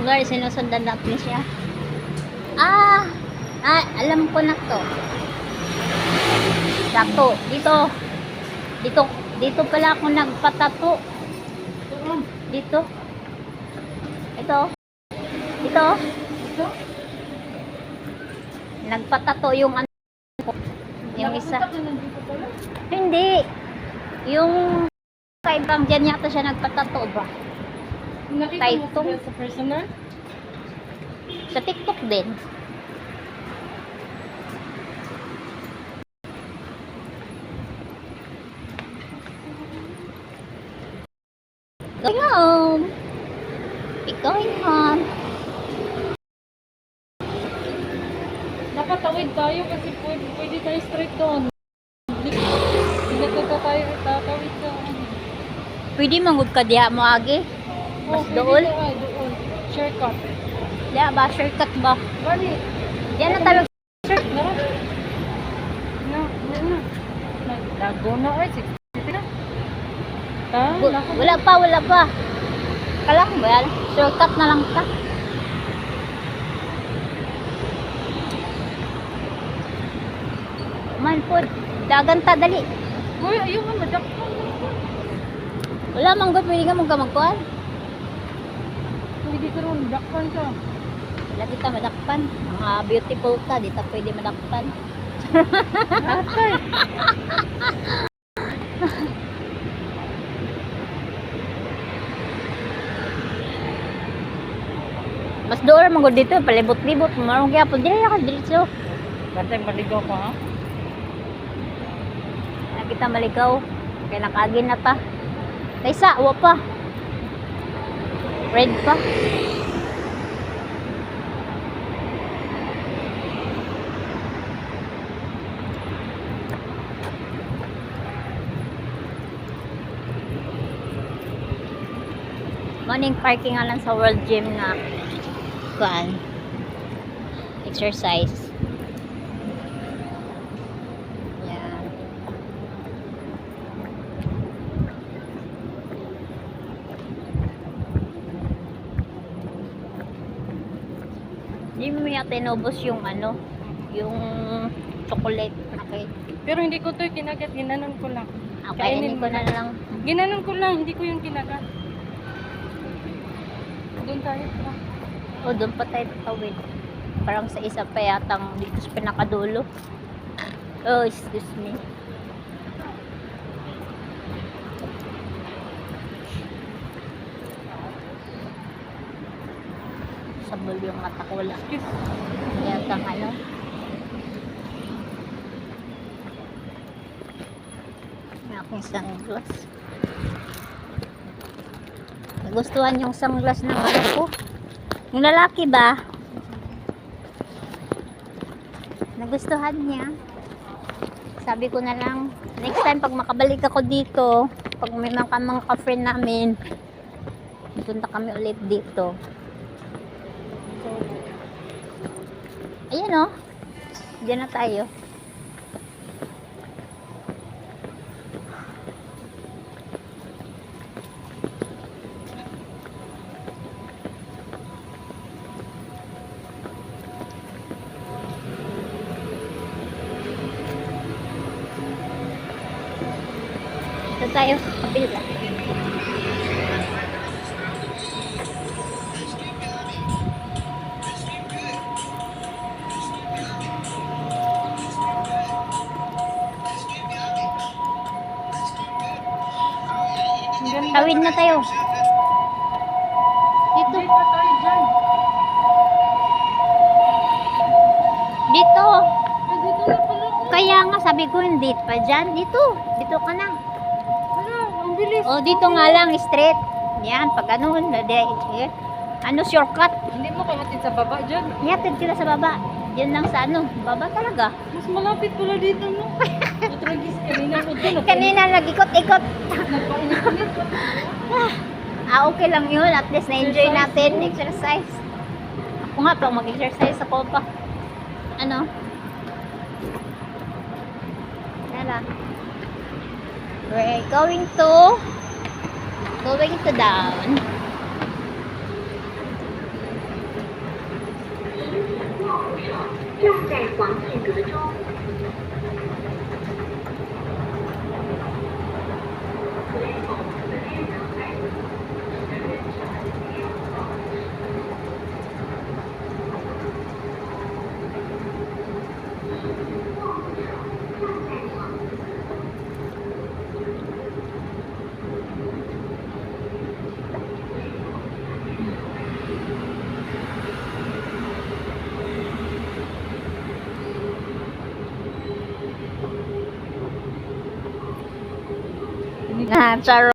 Guys, sinusundan natin siya. Alam ko na to. Tato. Dito pala ako nagpatato. Dito. Ito. Nagpatato yung ano ko. Yung isa. Hindi. Yung kaibang dyan yata siya nagpatato ba? Nakita mo sa personal? Sa TikTok din. Going home. Going home. Nakatawid tayo kasi pwede tayo straight doon. Hindi na tayo tatawid sa ano. Pwede mangud ka diha mo agi. Mas dool. Doon. Shortcut. Diha ba shortcut ba? Bali. Diyan na tayo. Nagdago na ay 60 na. Wala pa. Kalang ba yan? Shortcut na lang ka. Man po, dagan ta dali. Uy, ayaw mo madakpan. Wala man gud pwede ka magkuan. Pwede ka ron, dakpan ka. Wala kita madakpan. Mga beautiful ka, di ta pwede madakpan. Atay. Mas door man gud dito, palibot-libot, marong kaya po dili ka diretso. Bantay maligaw ka ha? Na kita maligaw. Kaya nakagin na ta. Kaysa, wa pa. Red pa. Morning parking nga lang sa World Gym na kuan exercise. Yan. Hindi mo yata inubos yung ano, yung chocolate. Okay. Pero hindi ko to kinagat, ginanon ko lang. Kainin ko na lang. Ginanon ko lang, hindi ko yung kinagat. Doon tayo pa. O, doon pa tayo tatawid. Parang sa isa pa yatang dito sa pinakadulo. Oh, excuse me. Sabol yung mata ko lang. Yatang ano. May aking sunglass. Nagustuhan yung sunglass ng ano ko. Yung lalaki ba? Nagustuhan niya. Sabi ko na lang, next time pag makabalik ako dito, pag may mga ka-friend namin, punta kami ulit dito. So, ayan o. Diyan na tayo. Ito tayo, kapila. Tawid na tayo. Dito. Hindi pa tayo dyan. Dito. Dito na pala. Kaya nga sabi ko hindi pa dyan. Dito. Dito ka na. Ang bilis. O dito nga lang straight. Yan. Pag ano. Ano shortcut. Hindi mo kamatid sa baba dyan. Yatid kita sa baba. Yan lang sa ano. Baba talaga. Mas malapit pala dito, no? Matragis, kanina ko dyan. Kanina nag-ikot-ikot. Nagpainit-init. Okay lang yun. At least na-enjoy natin. Exercise. Ako nga pag mag-exercise ako pa. Ano? Tara. We're going to down. 黄建阁中。Na, charo.